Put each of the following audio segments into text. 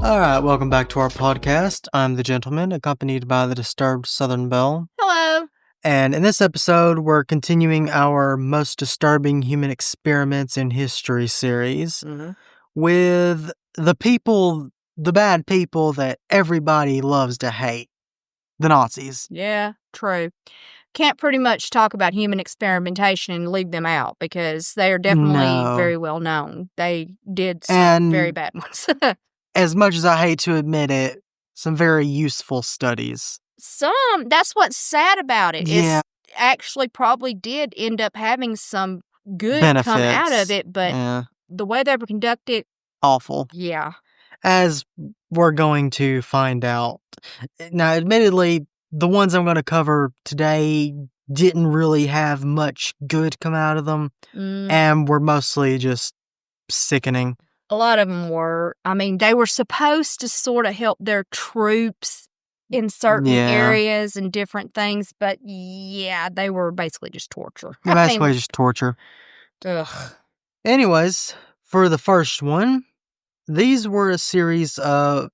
All right, welcome back to our podcast. I'm the gentleman, accompanied by the disturbed Southern Belle. Hello. And in this episode, we're continuing our most disturbing human experiments in history series with the bad people that everybody loves to hate, the Nazis. Yeah, true. Can't pretty much talk about human experimentation and leave them out because they are definitely very well known. They did some very bad ones. As much as I hate to admit it, some very useful studies. That's what's sad about it. Yeah. It actually probably did end up having some good benefits come out of it, but the way they were conducted... awful. Yeah. As we're going to find out. Now, admittedly, the ones I'm going to cover today didn't really have much good come out of them, and were mostly just sickening. A lot of them were. I mean, they were supposed to sort of help their troops in certain areas and different things, but yeah, they were basically just torture. Just torture. Ugh. Anyways, for the first one, there were a series of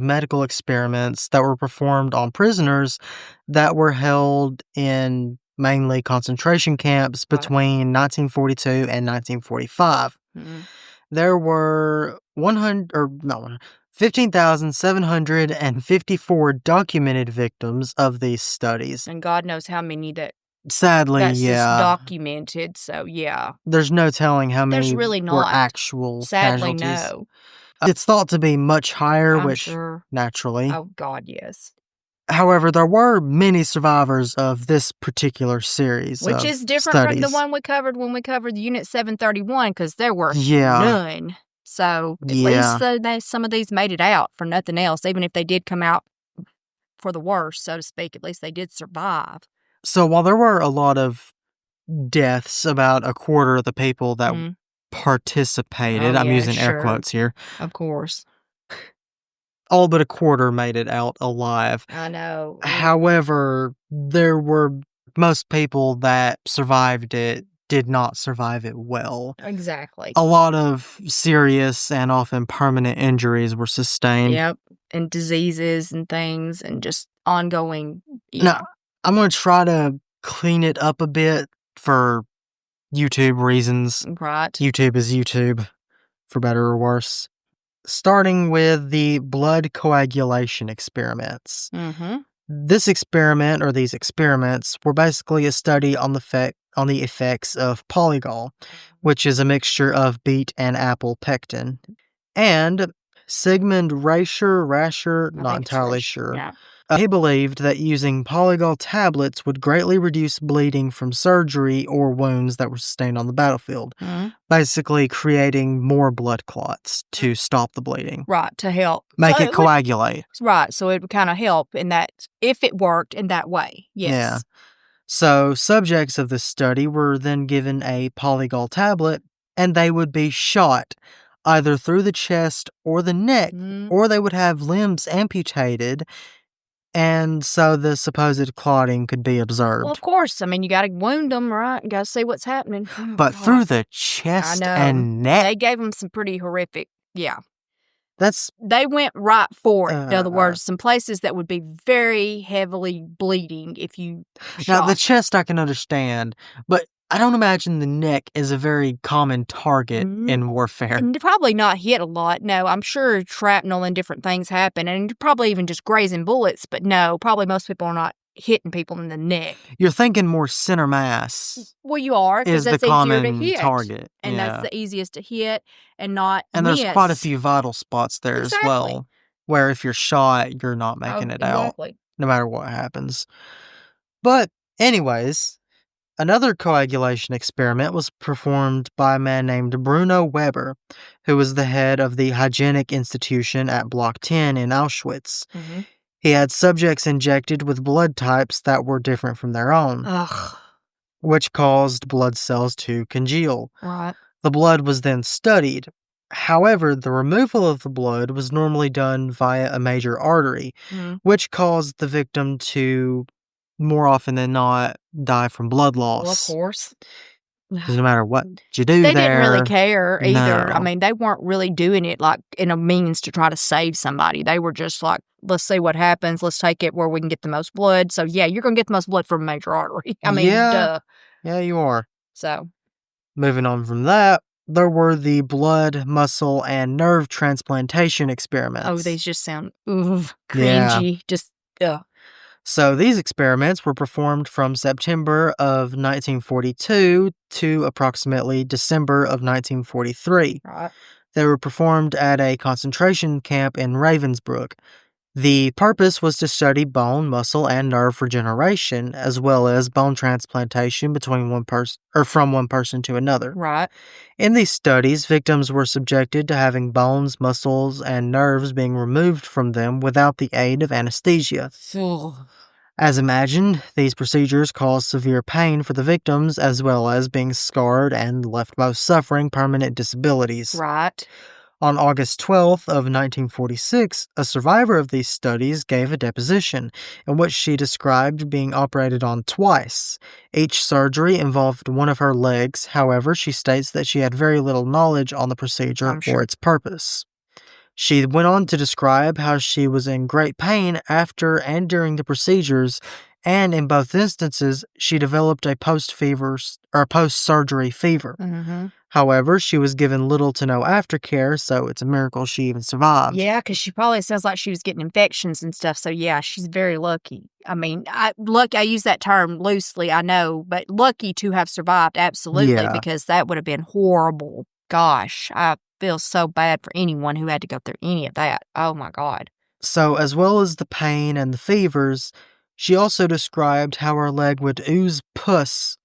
medical experiments that were performed on prisoners that were held in mainly concentration camps between 1942 and 1945. There were 15,754 documented victims of these studies. And God knows how many that's documented, so yeah. There's no telling how many really were actual Sadly, casualties. no. It's thought to be much higher, I'm which sure. Naturally. Oh, God, yes. However, there were many survivors of this particular series. Which is different from the one we covered when we covered Unit 731, because there were none. So at least some of these made it out for nothing else, even if they did come out for the worst, so to speak. At least they did survive. So while there were a lot of deaths, about a quarter of the people that participated, I'm using air quotes here. Of course. All but a quarter made it out alive. I know. However, there were most people that survived it did not survive it well. Exactly. A lot of serious and often permanent injuries were sustained. Yep. And diseases and things and just ongoing. Now, I'm going to try to clean it up a bit for YouTube reasons. Right. YouTube is YouTube, for better or worse. Starting with the blood coagulation experiments. This experiment, or these experiments, were basically a study on the effects of polygol, which is a mixture of beet and apple pectin. And Sigmund Rascher, not entirely sure. Yeah. He believed that using polygol tablets would greatly reduce bleeding from surgery or wounds that were sustained on the battlefield, basically creating more blood clots to stop the bleeding. Right, to help. Make it coagulate. Right, so it would kind of help in that, if it worked in that way, yes. Yeah. So subjects of this study were then given a polygol tablet, and they would be shot either through the chest or the neck, or they would have limbs amputated, and so the supposed clotting could be observed. Well, of course. I mean, you got to wound them, right? You got to see what's happening. But through the chest and neck? They gave them some pretty horrific, They went right for it. In other words, some places that would be very heavily bleeding if you shot. Now, the chest I can understand, but I don't imagine the neck is a very common target in warfare. And probably not hit a lot. No, I'm sure shrapnel and different things happen, and probably even just grazing bullets. But no, probably most people are not hitting people in the neck. You're thinking more center mass. Well, you are, because that's the easier to common hit. target. And that's the easiest to hit and not And miss. there's quite a few vital spots there as well, where if you're shot, you're not making it out, no matter what happens. But anyways, another coagulation experiment was performed by a man named Bruno Weber, who was the head of the hygienic institution at Block 10 in Auschwitz. He had subjects injected with blood types that were different from their own, which caused blood cells to congeal. Right. The blood was then studied. However, the removal of the blood was normally done via a major artery, which caused the victim to, more often than not, die from blood loss. Well, of course. Because no matter what you do they there... didn't really care either. No. I mean, they weren't really doing it, like, in a means to try to save somebody. They were just like, let's see what happens. Let's take it where we can get the most blood. So, yeah, you're going to get the most blood from a major artery. I mean, duh. Yeah, you are. So... Moving on from that, there were the blood, muscle, and nerve transplantation experiments. Oh, these just sound cringy. Yeah. Just, ugh. So these experiments were performed from September of 1942 to approximately December of 1943. Right. They were performed at a concentration camp in Ravensbrück. The purpose was to study bone, muscle, and nerve regeneration, as well as bone transplantation between one person or from one person to another. Right. In these studies, victims were subjected to having bones, muscles, and nerves being removed from them without the aid of anesthesia. As imagined, these procedures caused severe pain for the victims, as well as being scarred and left most suffering permanent disabilities. Right. On August 12th of 1946, a survivor of these studies gave a deposition in which she described being operated on twice. Each surgery involved one of her legs. However, she states that she had very little knowledge on the procedure or its purpose. She went on to describe how she was in great pain after and during the procedures, and in both instances, she developed a post-surgery fever. Mm-hmm. However, she was given little to no aftercare, so it's a miracle she even survived. Yeah, because she probably sounds like she was getting infections and stuff, so yeah, she's very lucky. I mean, I use that term loosely, I know, but lucky to have survived, absolutely, because that would have been horrible. Gosh, I feel so bad for anyone who had to go through any of that. Oh, my God. So, as well as the pain and the fevers, she also described how her leg would ooze pus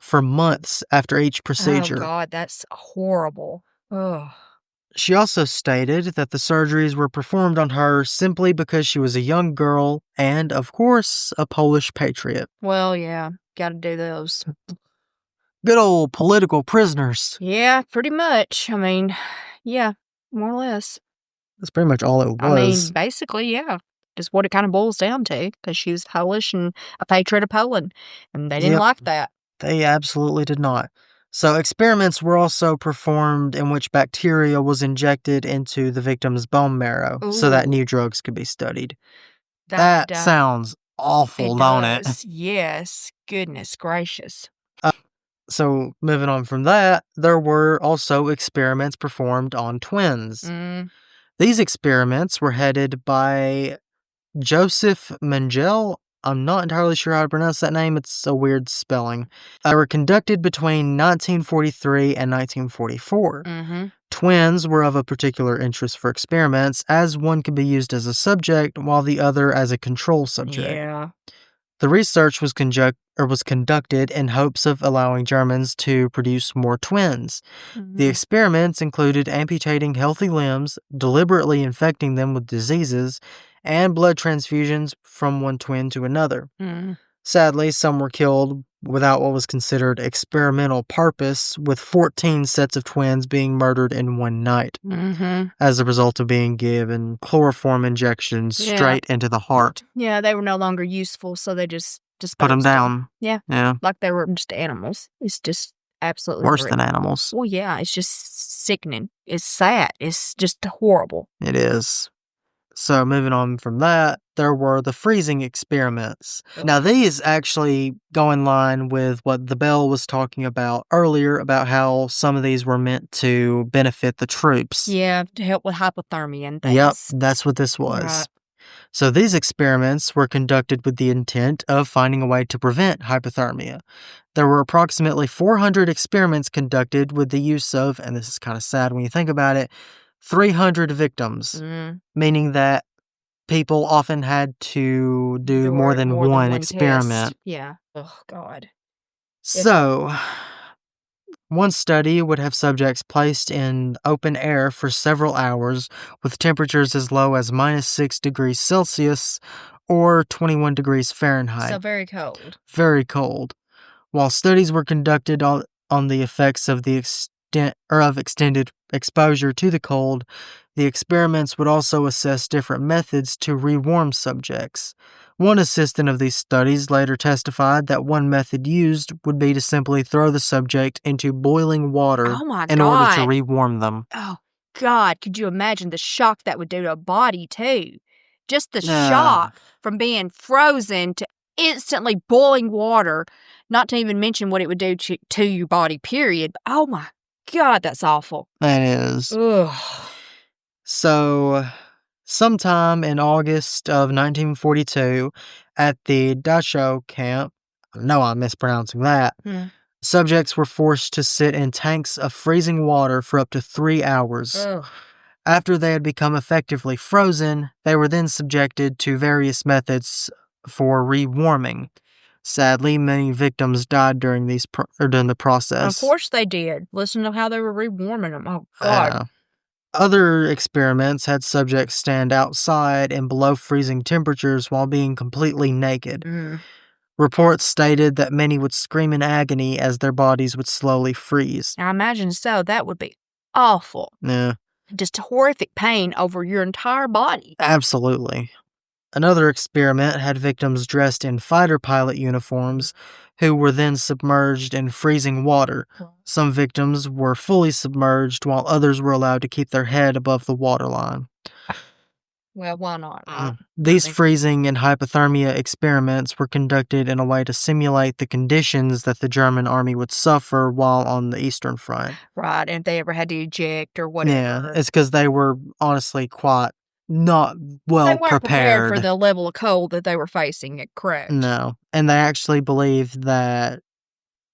for months after each procedure. Oh, God, that's horrible. Ugh. She also stated that the surgeries were performed on her simply because she was a young girl and, of course, a Polish patriot. Well, yeah, gotta do those. Good old political prisoners. Yeah, pretty much. I mean, yeah, more or less. That's pretty much all it was. I mean, basically, yeah. Just what it kind of boils down to, because she was Polish and a patriot of Poland, and they didn't like that. They absolutely did not. So experiments were also performed in which bacteria was injected into the victim's bone marrow so that new drugs could be studied. That sounds awful, don't it? Yes. Goodness gracious. So moving on from that, there were also experiments performed on twins. These experiments were headed by Joseph Mengele. I'm not entirely sure how to pronounce that name. It's a weird spelling. They were conducted between 1943 and 1944. Twins were of a particular interest for experiments, as one could be used as a subject while the other as a control subject. Yeah. The research was conducted in hopes of allowing Germans to produce more twins. The experiments included amputating healthy limbs, deliberately infecting them with diseases, and blood transfusions from one twin to another. Sadly, some were killed without what was considered experimental purpose, with 14 sets of twins being murdered in one night as a result of being given chloroform injections straight into the heart. Yeah, they were no longer useful, so they just put them down. Yeah, like they were just animals. It's just absolutely worse than animals. Well, yeah, it's just sickening. It's sad. It's just horrible. It is. So moving on from that, there were the freezing experiments. Now these actually go in line with what the Bell was talking about earlier about how some of these were meant to benefit the troops. Yeah, to help with hypothermia and things. Yep, that's what this was. Right. So these experiments were conducted with the intent of finding a way to prevent hypothermia. There were approximately 400 experiments conducted with the use of, and this is kind of sad when you think about it, 300 victims, meaning that people often had to do more than one experiment. Test. Yeah. Oh, God. So, one study would have subjects placed in open air for several hours with temperatures as low as -6 degrees Celsius or 21 degrees Fahrenheit. So very cold. Very cold. While studies were conducted on the effects of the extended exposure to the cold, the experiments would also assess different methods to rewarm subjects. One assistant of these studies later testified that one method used would be to simply throw the subject into boiling water Oh my in order to God. rewarm them. Oh God, could you imagine the shock that would do to a body too? Just the shock from being frozen to instantly boiling water, not to even mention what it would do to your body, period. Oh my God, that's awful. That is. Ugh. So, sometime in August of 1942, at the Dachau camp, I know I'm mispronouncing that, subjects were forced to sit in tanks of freezing water for up to 3 hours. Ugh. After they had become effectively frozen, they were then subjected to various methods for rewarming. Sadly, many victims died during the process. Of course they did. Listen to how they were rewarming them. Oh God. Other experiments had subjects stand outside in below freezing temperatures while being completely naked. Reports stated that many would scream in agony as their bodies would slowly freeze. I imagine so. That would be awful. Yeah. Just horrific pain over your entire body. Absolutely. Another experiment had victims dressed in fighter pilot uniforms who were then submerged in freezing water. Some victims were fully submerged while others were allowed to keep their head above the waterline. Well, why not? These freezing and hypothermia experiments were conducted in a way to simulate the conditions that the German army would suffer while on the Eastern Front. Right, and if they ever had to eject or whatever. Yeah, it's because they were honestly quite not well They weren't prepared for the level of cold that they were facing, correct? No, and they actually believed that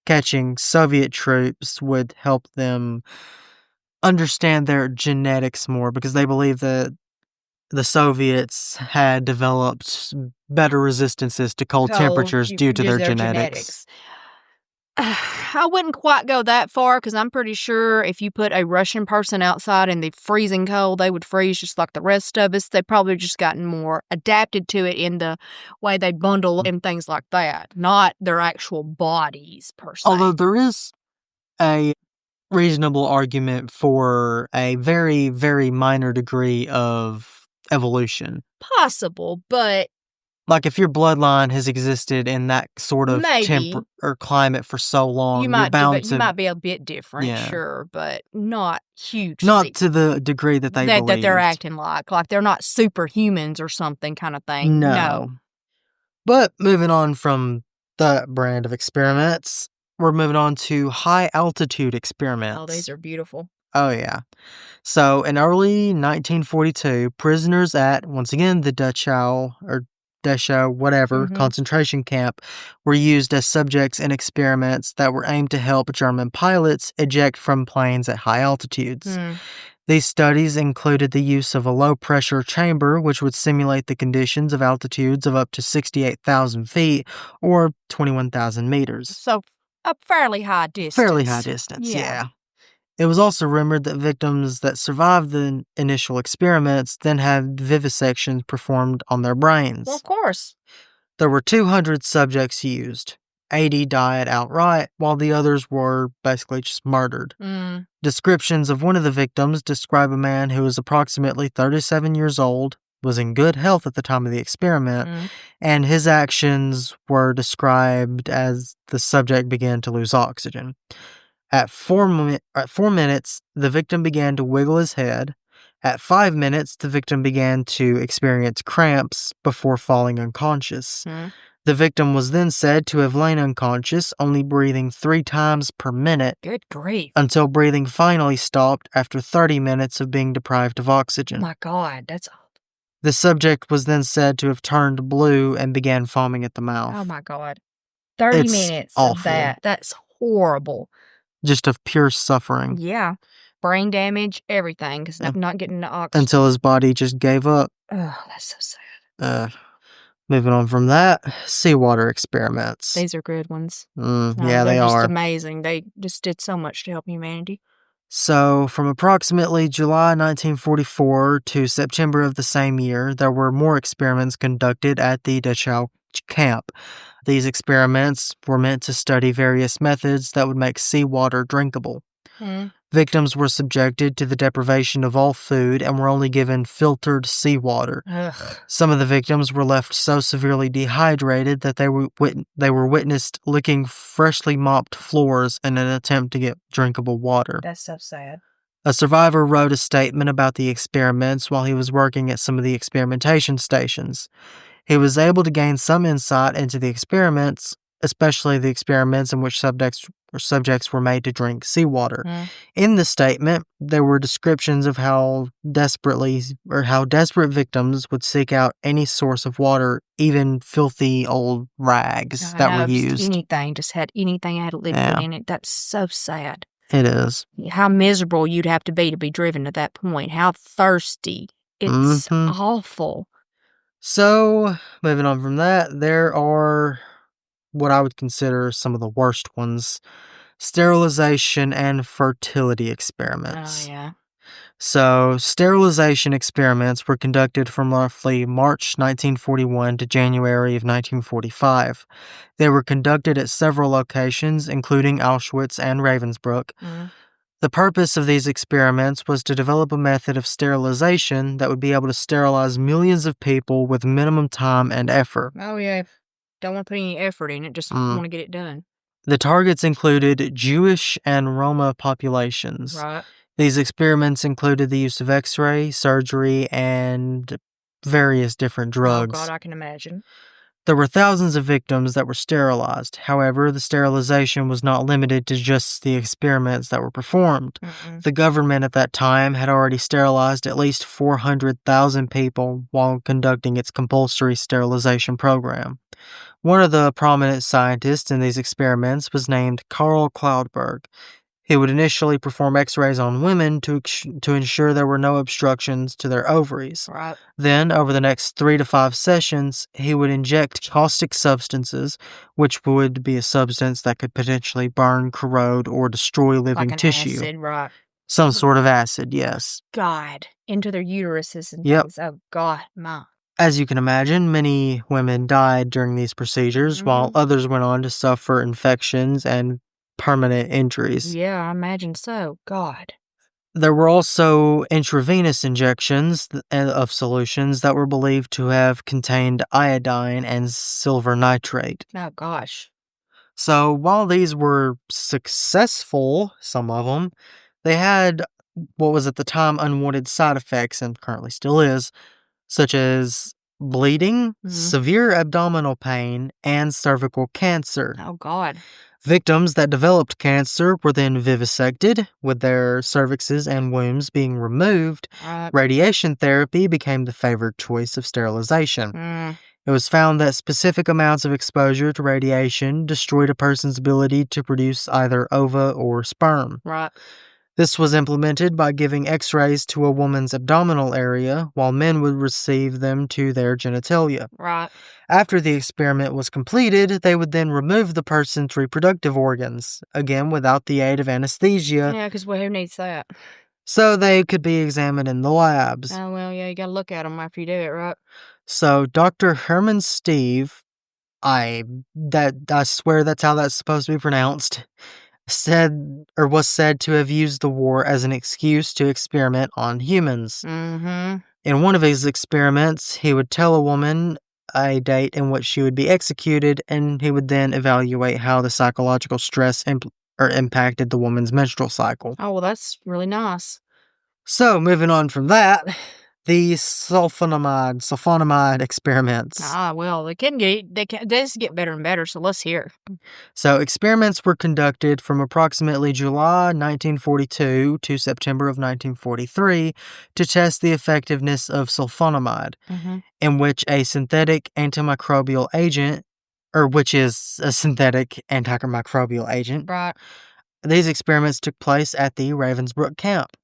catching Soviet troops would help them understand their genetics more because they believed that the Soviets had developed better resistances to cold temperatures due to their genetics. I wouldn't quite go that far because I'm pretty sure if you put a Russian person outside in the freezing cold, they would freeze just like the rest of us. They've probably just gotten more adapted to it in the way they bundle and things like that, not their actual bodies per se. Although there is a reasonable argument for a very, very minor degree of evolution. Possible, but like if your bloodline has existed in that sort of temper or climate for so long, you might be a bit different, sure, but not hugely. Not to the degree that that they're acting like they're not superhumans or something kind of thing. No. But moving on from that brand of experiments, we're moving on to high altitude experiments. Oh, these are beautiful. Oh, yeah. So in early 1942, prisoners at, once again, the Dachau concentration camp were used as subjects in experiments that were aimed to help German pilots eject from planes at high altitudes. These studies included the use of a low-pressure chamber, which would simulate the conditions of altitudes of up to 68,000 feet, or 21,000 meters. So, a fairly high distance. Fairly high distance, yeah. It was also rumored that victims that survived the initial experiments then had vivisections performed on their brains. Well, of course. There were 200 subjects used. 80 died outright, while the others were basically just murdered. Descriptions of one of the victims describe a man who was approximately 37 years old, was in good health at the time of the experiment, and his actions were described as the subject began to lose oxygen. At 4 minutes, the victim began to wiggle his head. At 5 minutes, the victim began to experience cramps before falling unconscious. The victim was then said to have lain unconscious, only breathing 3 times per minute. Good grief. Until breathing finally stopped after 30 minutes of being deprived of oxygen. My God, that's odd. The subject was then said to have turned blue and began foaming at the mouth. Oh my God. 30 minutes of that. That's horrible. Just of pure suffering. Yeah. Brain damage, everything, because not getting the oxygen. Until his body just gave up. Oh, that's so sad. Moving on from that, seawater experiments. These are good ones. Yeah, they are. They're just amazing. They just did so much to help humanity. So, from approximately July 1944 to September of the same year, there were more experiments conducted at the Dachau camp. These experiments were meant to study various methods that would make seawater drinkable. Victims were subjected to the deprivation of all food and were only given filtered seawater. Ugh. Some of the victims were left so severely dehydrated that they were witnessed licking freshly mopped floors in an attempt to get drinkable water. That's so sad. A survivor wrote a statement about the experiments while he was working at some of the experimentation stations. He was able to gain some insight into the experiments, especially the experiments in which subjects were made to drink seawater. In the statement, there were descriptions of how desperate victims would seek out any source of water, even filthy old rags that were used. Just had anything that had a liquid in it. That's so sad. It is. How miserable you'd have to be driven to that point. How thirsty. It's awful. So, moving on from that, there are what I would consider some of the worst ones. Sterilization and fertility experiments. Oh, yeah. So, sterilization experiments were conducted from roughly March 1941 to January of 1945. They were conducted at several locations, including Auschwitz and Ravensbrück. The purpose of these experiments was to develop a method of sterilization that would be able to sterilize millions of people with minimum time and effort. Oh, yeah. Don't want to put any effort in it, just want to get it done. The targets included Jewish and Roma populations. Right. These experiments included the use of X-ray, surgery, and various different drugs. Oh, God, I can imagine. There were thousands of victims that were sterilized. However, the sterilization was not limited to just the experiments that were performed. The government at that time had already sterilized at least 400,000 people while conducting its compulsory sterilization program. One of the prominent scientists in these experiments was named Karl Cloudberg. He would initially perform X-rays on women to ensure there were no obstructions to their ovaries. Right. Then, over the next 3 to 5 sessions, he would inject caustic substances, which would be a substance that could potentially burn, corrode, or destroy living tissue. Acid, right. Some sort of acid, yes. God, into their uteruses and things. Oh, God, Ma. As you can imagine, many women died during these procedures, while others went on to suffer infections and permanent injuries. Yeah, I imagine so. God. There were also intravenous injections of solutions that were believed to have contained iodine and silver nitrate. Oh, gosh. So while these were successful, some of them, they had what was at the time unwanted side effects, and currently still is, such as bleeding, severe abdominal pain, and cervical cancer. Oh, God. Victims that developed cancer were then vivisected, with their cervixes and wombs being removed. Radiation therapy became the favored choice of sterilization. It was found that specific amounts of exposure to radiation destroyed a person's ability to produce either ova or sperm. Right. This was implemented by giving X-rays to a woman's abdominal area, while men would receive them to their genitalia. Right. After the experiment was completed, they would then remove the person's reproductive organs, again without the aid of anesthesia. Yeah, because who needs that? So they could be examined in the labs. Oh, well, yeah, you gotta look at them after you do it, right? So Dr. Herman Steve, I swear that's how that's supposed to be pronounced, was said to have used the war as an excuse to experiment on humans. In one of his experiments, he would tell a woman a date in which she would be executed, and he would then evaluate how the psychological stress impacted the woman's menstrual cycle. Oh, well, that's really nice. So, moving on from that, the sulfonamide experiments. Ah, well, they just get better and better, so let's hear. So, experiments were conducted from approximately July 1942 to September of 1943 to test the effectiveness of sulfonamide, in which a synthetic antimicrobial agent, which is a synthetic antimicrobial agent. Right. These experiments took place at the Ravensbrück camp.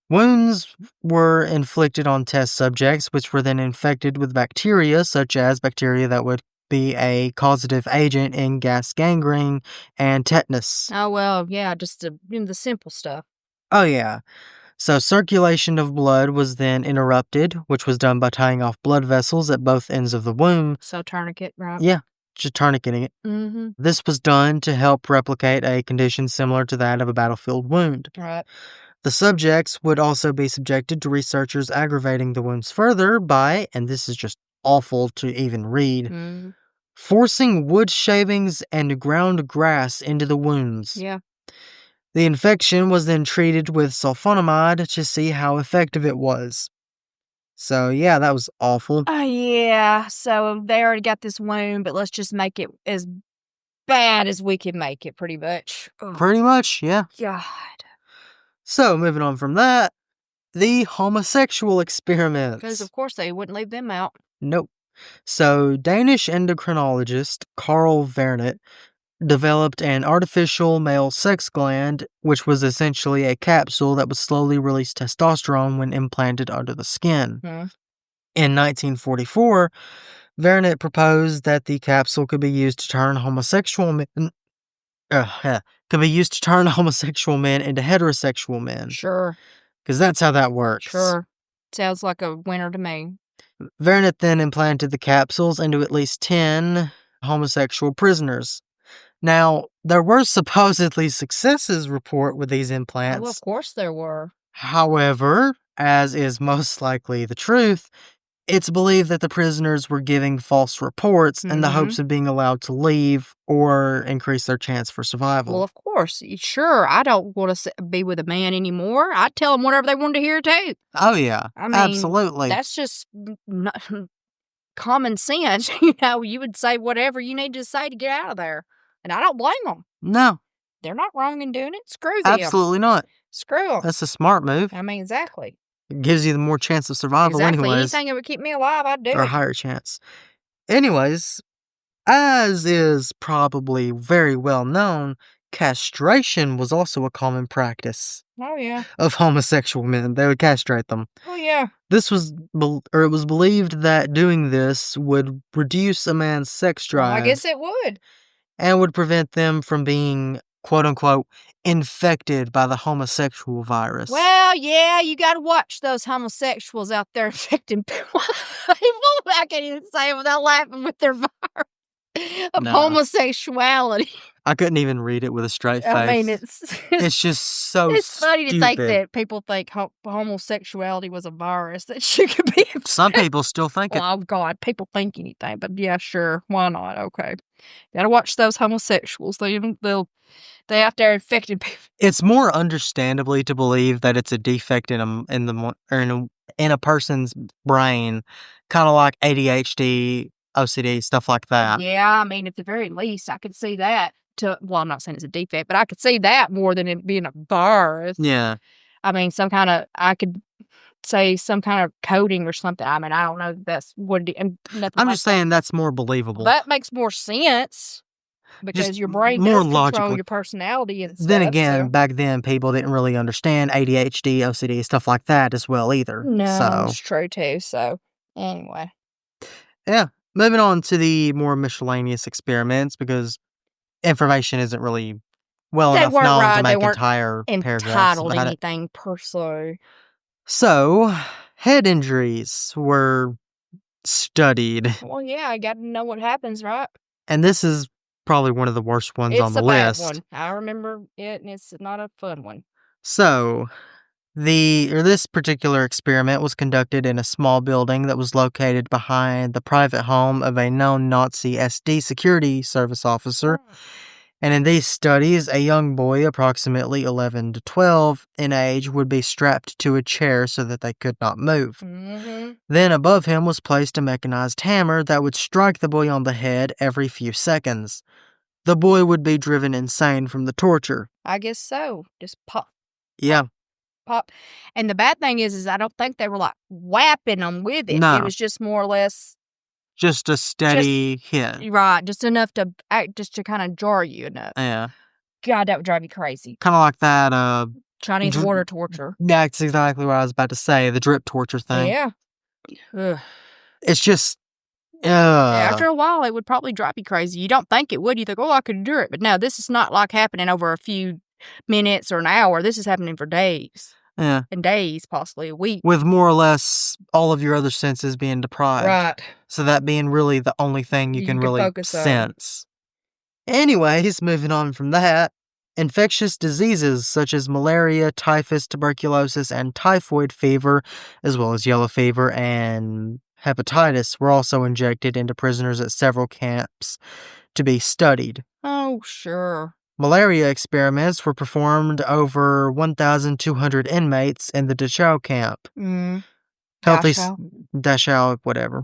Wounds were inflicted on test subjects, which were then infected with bacteria, such as bacteria that would be a causative agent in gas gangrene and tetanus. Oh, well, yeah, just the simple stuff. Oh, yeah. So circulation of blood was then interrupted, which was done by tying off blood vessels at both ends of the wound. So tourniquet, right? Yeah. just tourniqueting it. Mm-hmm. This was done to help replicate a condition similar to that of a battlefield wound. Right. The subjects would also be subjected to researchers aggravating the wounds further by, and this is just awful to even read, forcing wood shavings and ground grass into the wounds. Yeah. The infection was then treated with sulfonamide to see how effective it was. So, yeah, that was awful. Yeah. So they already got this wound, but let's just make it as bad as we can make it, pretty much. Ugh. Pretty much, yeah. God. So, moving on from that, the homosexual experiments. Because, of course, they wouldn't leave them out. Nope. So, Danish endocrinologist Carl Vernet developed an artificial male sex gland, which was essentially a capsule that would slowly release testosterone when implanted under the skin. In 1944, Vernet proposed that the capsule could be used to turn homosexual men into heterosexual men. Sure. Because that's how that works. Sure. Sounds like a winner to me. Vernet then implanted the capsules into at least 10 homosexual prisoners. Now, there were supposedly successes reported with these implants. Well, of course there were. However, as is most likely the truth, it's believed that the prisoners were giving false reports in the hopes of being allowed to leave or increase their chance for survival. Well, of course. Sure, I don't want to be with a man anymore. I'd tell them whatever they wanted to hear, too. Oh, yeah. I mean, absolutely. That's just common sense. You would say whatever you need to say to get out of there. And I don't blame them. No. They're not wrong in doing it. Screw them. Absolutely not. Screw them. That's a smart move. I mean, exactly. It gives you the more chance of survival anyways. Anything that would keep me alive, I'd do it. Or a higher chance. Anyways, as is probably very well known, castration was also a common practice. Oh, yeah. Of homosexual men. They would castrate them. Oh, yeah. It was believed that doing this would reduce a man's sex drive. Well, I guess it would. And would prevent them from being, quote unquote, infected by the homosexual virus. Well, yeah, you got to watch those homosexuals out there infecting people. I can't even say it without laughing with their virus of homosexuality. I couldn't even read it with a straight face. I mean, it's just so it's funny to think that people think homosexuality was a virus that she could be. Some people still think it. Oh, God, people think anything, but yeah, sure, why not? Okay. Gotta watch those homosexuals. They out there infecting people. It's more understandably to believe that it's a defect in a person's brain, kind of like ADHD, OCD, stuff like that. Yeah, I mean, at the very least, I could see that. Well, I'm not saying it's a defect, but I could see that more than it being a virus. Yeah. I mean, I could say some kind of coding or something. I mean, I don't know. That's what I'm just saying that's more believable. That makes more sense because just your brain more does control your personality and stuff. Then again, back then, people didn't really understand ADHD, OCD, stuff like that as well either. No, that's true too. So, anyway. Yeah. Moving on to the more miscellaneous experiments because information isn't really well enough known to make entire paragraphs entitled about anything per se. So, head injuries were studied. Well, yeah, I got to know what happens, right? And this is probably one of the worst ones on the list. It's a bad one. I remember it, and it's not a fun one. So, this particular experiment was conducted in a small building that was located behind the private home of a known Nazi SD security service officer. And in these studies, a young boy, approximately 11 to 12 in age, would be strapped to a chair so that they could not move. Then above him was placed a mechanized hammer that would strike the boy on the head every few seconds. The boy would be driven insane from the torture. I guess so. Just pop. Yeah. Pop. And the bad thing is I don't think they were like whapping them with it. No. It was just more or less just a steady hit. Right. Just enough to kind of jar you enough. Yeah. God, that would drive you crazy. Kind of like that, Chinese water torture. That's exactly what I was about to say. The drip torture thing. Yeah. Ugh. It's just, after a while, it would probably drive you crazy. You don't think it would. You think, I could endure it. But no, this is not like happening over a few minutes or an hour. This is happening for days. in days, possibly a week. With more or less all of your other senses being deprived. Right. So that being really the only thing you can really sense. Anyways, moving on from that, infectious diseases such as malaria, typhus, tuberculosis, and typhoid fever, as well as yellow fever and hepatitis, were also injected into prisoners at several camps to be studied. Oh, sure. Malaria experiments were performed over 1,200 inmates in the Dachau camp. Dachau, whatever.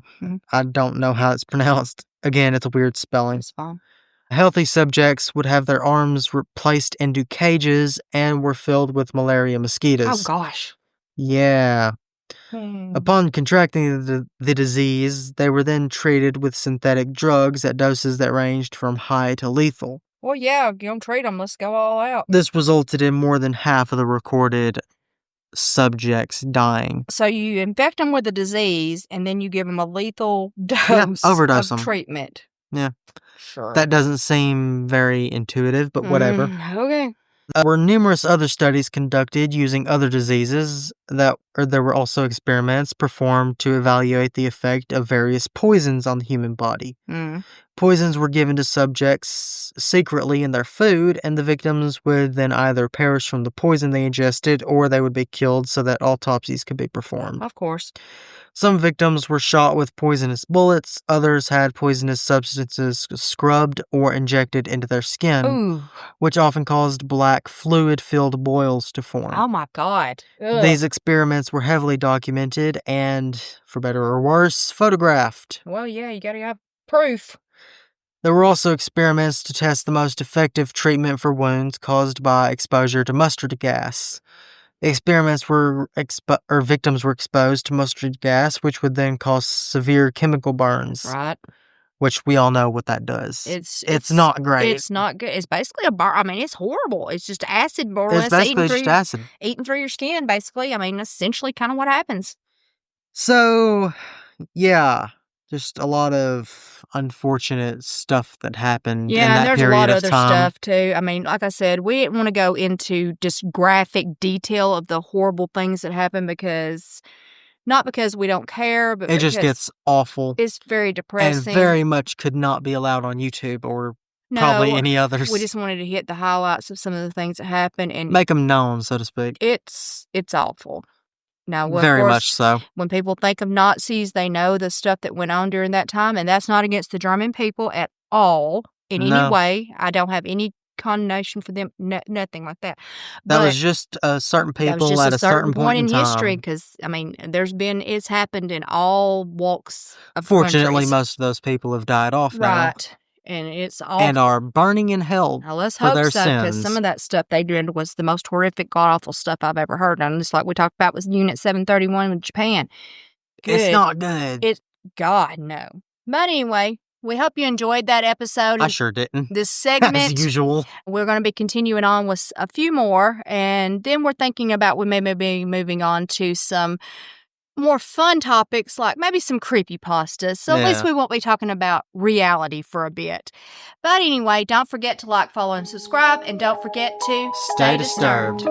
I don't know how it's pronounced. Again, it's a weird spelling. It's fine. Healthy subjects would have their arms placed into cages and were filled with malaria mosquitoes. Oh, gosh. Yeah. Upon contracting the disease, they were then treated with synthetic drugs at doses that ranged from high to lethal. Well, yeah, don't treat them. Let's go all out. This resulted in more than half of the recorded subjects dying. So you infect them with a disease, and then you give them a lethal dose of treatment. Yeah. Sure. That doesn't seem very intuitive, but whatever. Okay. There were numerous other studies conducted using other diseases there were also experiments performed to evaluate the effect of various poisons on the human body. Poisons were given to subjects secretly in their food, and the victims would then either perish from the poison they ingested or they would be killed so that autopsies could be performed. Of course. Some victims were shot with poisonous bullets, others had poisonous substances scrubbed or injected into their skin, which often caused black fluid-filled boils to form. Oh my God. Ugh. These experiments were heavily documented and, for better or worse, photographed. Well, yeah, you gotta have proof. There were also experiments to test the most effective treatment for wounds caused by exposure to mustard gas. Experiments victims were exposed to mustard gas, which would then cause severe chemical burns. Right. Which we all know what that does. It's not great. It's not good. It's basically a burn. I mean, it's horrible. It's just acid more or less. It's basically just acid. Eating through your skin, basically. I mean, that's essentially kind of what happens. So, yeah. Just a lot of unfortunate stuff that happened in that period of time. Yeah, there's a lot of other stuff, too. I mean, like I said, we didn't want to go into just graphic detail of the horrible things that happened because... Not because we don't care, but it just gets awful. It's very depressing. And very much could not be allowed on YouTube or probably any others. We just wanted to hit the highlights of some of the things that happened and make them known, so to speak. It's awful. Now, very much so. When people think of Nazis, they know the stuff that went on during that time, and that's not against the German people at all in any way. I don't have any condemnation for them, nothing like that. That was just certain people at a certain point in history, because I mean, it's happened in all walks of Fortunately, countries. most of those people have died off now, right? And it's all and are burning in hell. Now, let's for hope their so, because sins. some of that stuff they did was the most horrific, god awful stuff I've ever heard. And just like we talked about with Unit 731 in Japan, it's not good. God no. But anyway. We hope you enjoyed that episode. I sure didn't. This segment. As usual. We're going to be continuing on with a few more. And then we're thinking about we may be moving on to some more fun topics, like maybe some creepypastas. So at least we won't be talking about reality for a bit. But anyway, don't forget to like, follow, and subscribe. And don't forget to stay disturbed.